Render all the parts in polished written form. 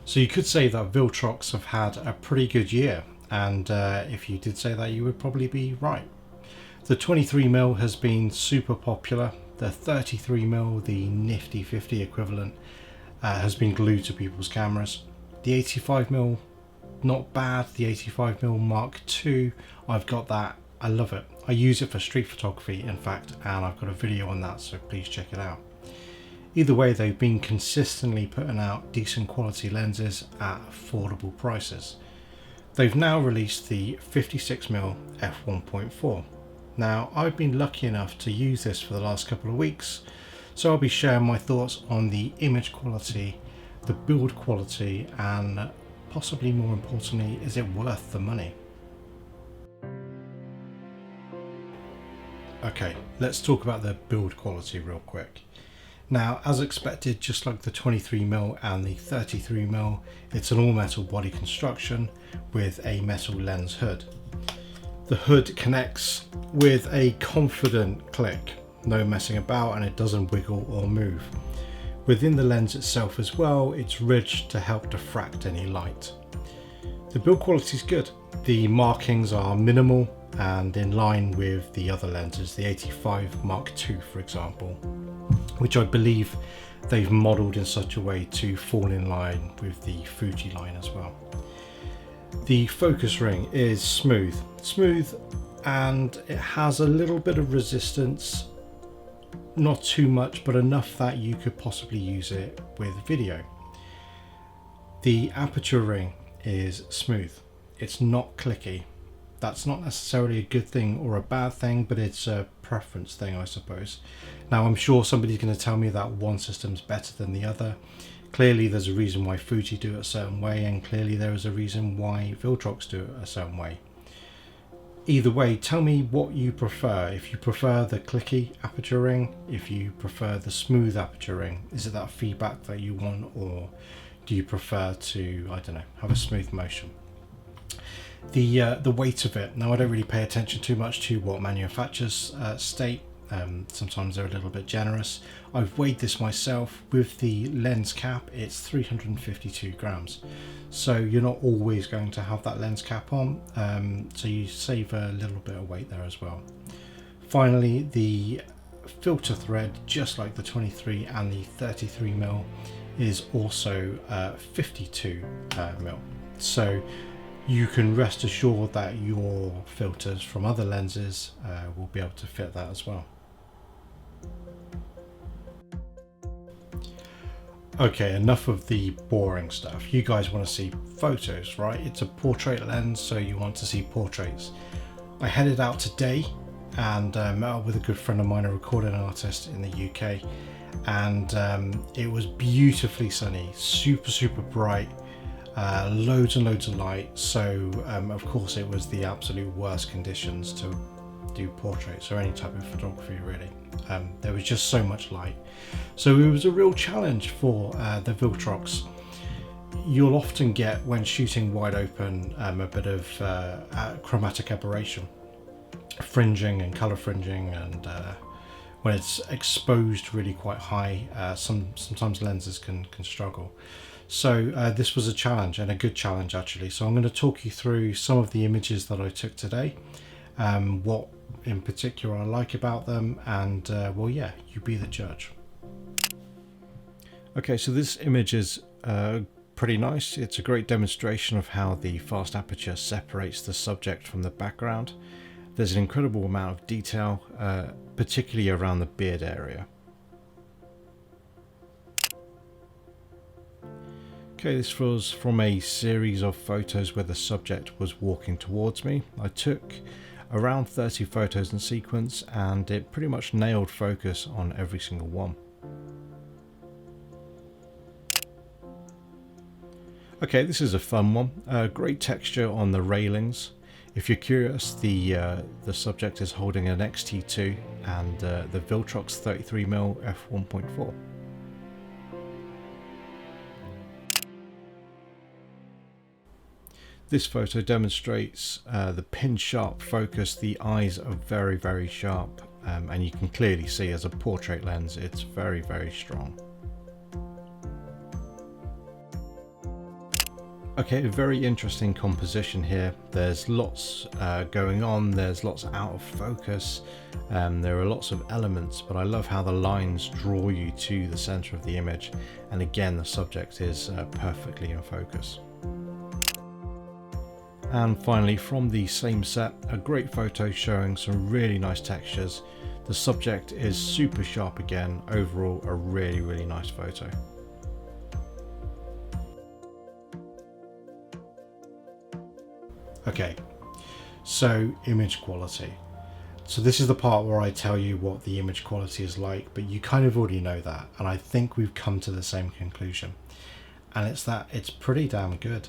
So you could say that Viltrox have had a pretty good year, and if you did say that, you would probably be right. The 23mm has been super popular. The 33mm, the nifty 50 equivalent, has been glued to people's cameras. The 85mm, not bad. The 85mm Mark II, I've got that. I love it. I use it for street photography, in fact, and I've got a video on that, so please check it out. Either way, they've been consistently putting out decent quality lenses at affordable prices. They've now released the 56mm f1.4. Now, I've been lucky enough to use this for the last couple of weeks, so I'll be sharing my thoughts on the image quality, the build quality, and possibly more importantly, is it worth the money? Okay, let's talk about the build quality real quick. Now, as expected, just like the 23mm and the 33mm, it's an all metal body construction with a metal lens hood. The hood connects with a confident click, no messing about, and it doesn't wiggle or move. Within the lens itself as well, it's ridged to help diffract any light. The build quality is good. The markings are minimal and in line with the other lenses, the 85 Mark II for example, which I believe they've modelled in such a way to fall in line with the Fuji line as well. The focus ring is smooth, and it has a little bit of resistance, not too much, but enough that you could possibly use it with video. The aperture ring is smooth. It's not clicky. That's not necessarily a good thing or a bad thing, but it's a preference thing, I suppose. Now, I'm sure somebody's going to tell me that one system's better than the other. Clearly there's a reason why Fuji do it a certain way, and clearly there is a reason why Viltrox do it a certain way. Either way, tell me what you prefer. If you prefer the clicky aperture ring, if you prefer the smooth aperture ring, is it that feedback that you want, or do you prefer to, I don't know, have a smooth motion? The weight of it. Now, I don't really pay attention too much to what manufacturers state. Sometimes they're a little bit generous. I've weighed this myself. With the lens cap, it's 352 grams. So you're not always going to have that lens cap on, so you save a little bit of weight there as well. Finally, the filter thread, just like the 23 and the 33mm, is also 52mm. So you can rest assured that your filters from other lenses will be able to fit that as well. Okay, enough of the boring stuff. You guys want to see photos, right? It's a portrait lens, so you want to see portraits. I headed out today and met up with a good friend of mine, a recording artist in the UK, and it was beautifully sunny, super bright. Loads and loads of light, so of course it was the absolute worst conditions to do portraits or any type of photography really. There was just so much light, so it was a real challenge for the Viltrox. You'll often get, when shooting wide open, a bit of chromatic aberration, fringing and colour fringing, and when it's exposed really quite high, sometimes lenses can struggle. So this was a challenge, and a good challenge actually. So I'm going to talk you through some of the images that I took today, what in particular I like about them, and well, yeah, you be the judge. Okay, so this image is pretty nice. It's a great demonstration of how the fast aperture separates the subject from the background. There's an incredible amount of detail, particularly around the beard area. Okay, this was from a series of photos where the subject was walking towards me. I took around 30 photos in sequence, and it pretty much nailed focus on every single one. Okay, this is a fun one. Great texture on the railings. If you're curious, the subject is holding an X-T2 and the Viltrox 33mm f1.4. This photo demonstrates the pin sharp focus. The eyes are very sharp, and you can clearly see as a portrait lens it's very strong. Okay, a very interesting composition here. There's lots going on, there's lots out of focus, there are lots of elements, but I love how the lines draw you to the center of the image, and again the subject is perfectly in focus. And finally, from the same set, a great photo showing some really nice textures. The subject is super sharp again. Overall, a really nice photo. Okay, so image quality. So this is the part where I tell you what the image quality is like, but you kind of already know that, and I think we've come to the same conclusion, and it's that it's pretty damn good.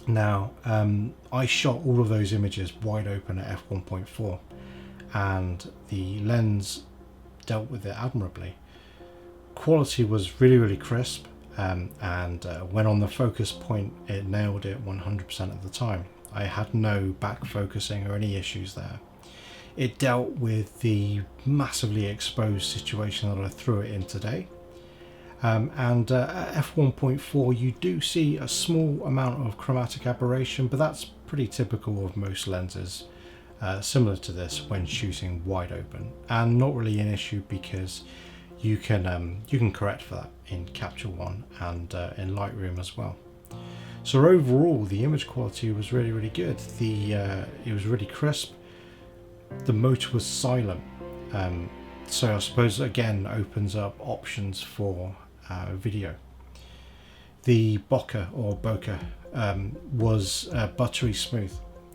Now, I shot all of those images wide open at f1.4, and the lens dealt with it admirably. Quality was really crisp, and when on the focus point, it nailed it 100% of the time. I had no back focusing or any issues there. It dealt with the massively exposed situation that I threw it in today. At f1.4 you do see a small amount of chromatic aberration, but that's pretty typical of most lenses similar to this when shooting wide open, and not really an issue because you can correct for that in Capture One and in Lightroom as well. So overall the image quality was really good. It was really crisp. The motor was silent, so I suppose again opens up options for video. The bokeh or bokeh was buttery smooth.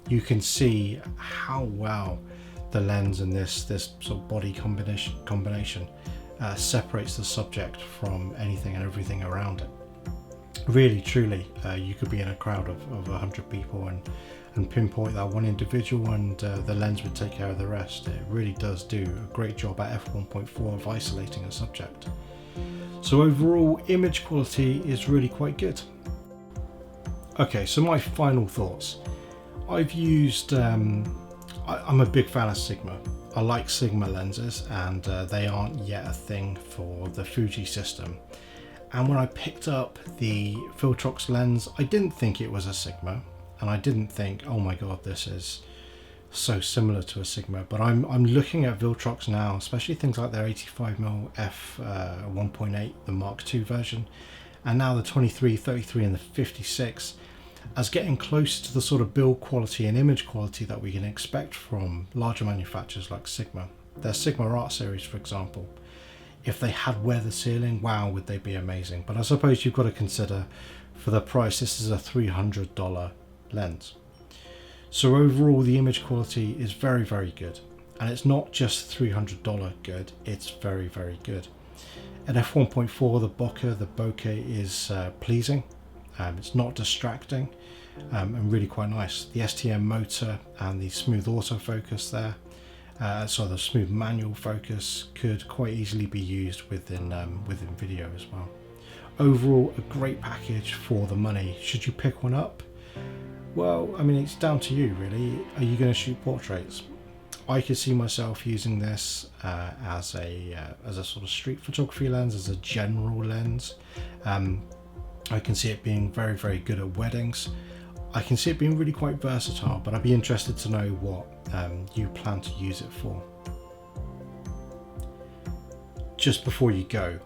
You can see how well the lens and this sort of body combination separates the subject from anything and everything around it. Really truly, you could be in a crowd of 100 people and pinpoint that one individual, and the lens would take care of the rest. It really does do a great job at f1.4 of isolating a subject. So overall, image quality is really quite good. Okay, so my final thoughts. I've used, I'm a big fan of Sigma. I like Sigma lenses, and they aren't yet a thing for the Fuji system. And when I picked up the Viltrox lens, I didn't think it was a Sigma, and I didn't think, oh my god, this is so similar to a Sigma. But I'm looking at Viltrox now, especially things like their 85mm f1.8, the Mark II version, and now the 23, 33 and the 56, as getting close to the sort of build quality and image quality that we can expect from larger manufacturers like Sigma. Their Sigma Art series, for example. If they had weather sealing, wow, would they be amazing. But I suppose you've got to consider, for the price, this is a $300 lens. So overall the image quality is very good, and it's not just $300 good, it's very good. At f1.4 the bokeh is pleasing, it's not distracting, and really quite nice. The STM motor and the smooth autofocus there, so the smooth manual focus could quite easily be used within video as well. Overall, a great package for the money. Should you pick one up? Well, I mean, it's down to you really. Are you going to shoot portraits? I could see myself using this as a sort of street photography lens, as a general lens. I can see it being very good at weddings. I can see it being really quite versatile, but I'd be interested to know what you plan to use it for. Just before you go,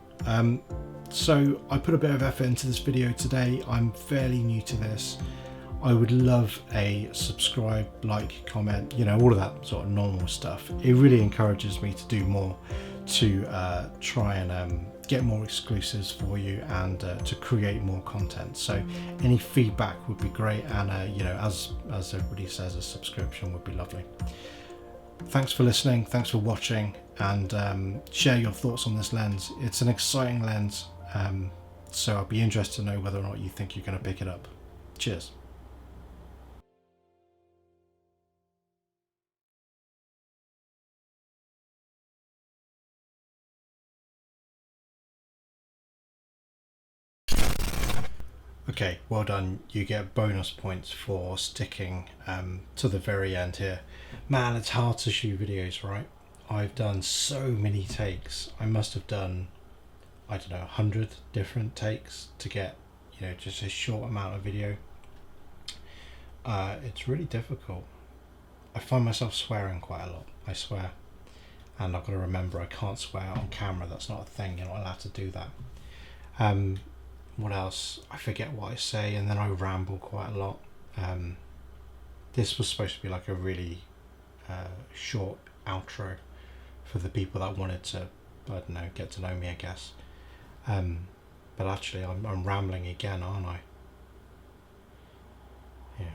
so I put a bit of effort into this video today. I'm fairly new to this. I would love a subscribe, like, comment, you know, all of that sort of normal stuff. It really encourages me to do more, to try and get more exclusives for you, and to create more content. So any feedback would be great, and you know, as everybody says, a subscription would be lovely. Thanks for listening, thanks for watching, and share your thoughts on this lens. It's an exciting lens, so I'll be interested to know whether or not you think you're going to pick it up. Cheers. Okay, well done. You get bonus points for sticking to the very end here. Man, it's hard to shoot videos, right? I've done so many takes. I must have done, I don't know, 100 different takes to get, you know, just a short amount of video. It's really difficult. I find myself swearing quite a lot. I swear. And I've got to remember I can't swear on camera. That's not a thing. You're not allowed to do that. What else? I forget what I say, and then I ramble quite a lot. This was supposed to be like a really short outro for the people that wanted to, I don't know, get to know me, I guess. But actually, I'm rambling again, aren't I? Yeah.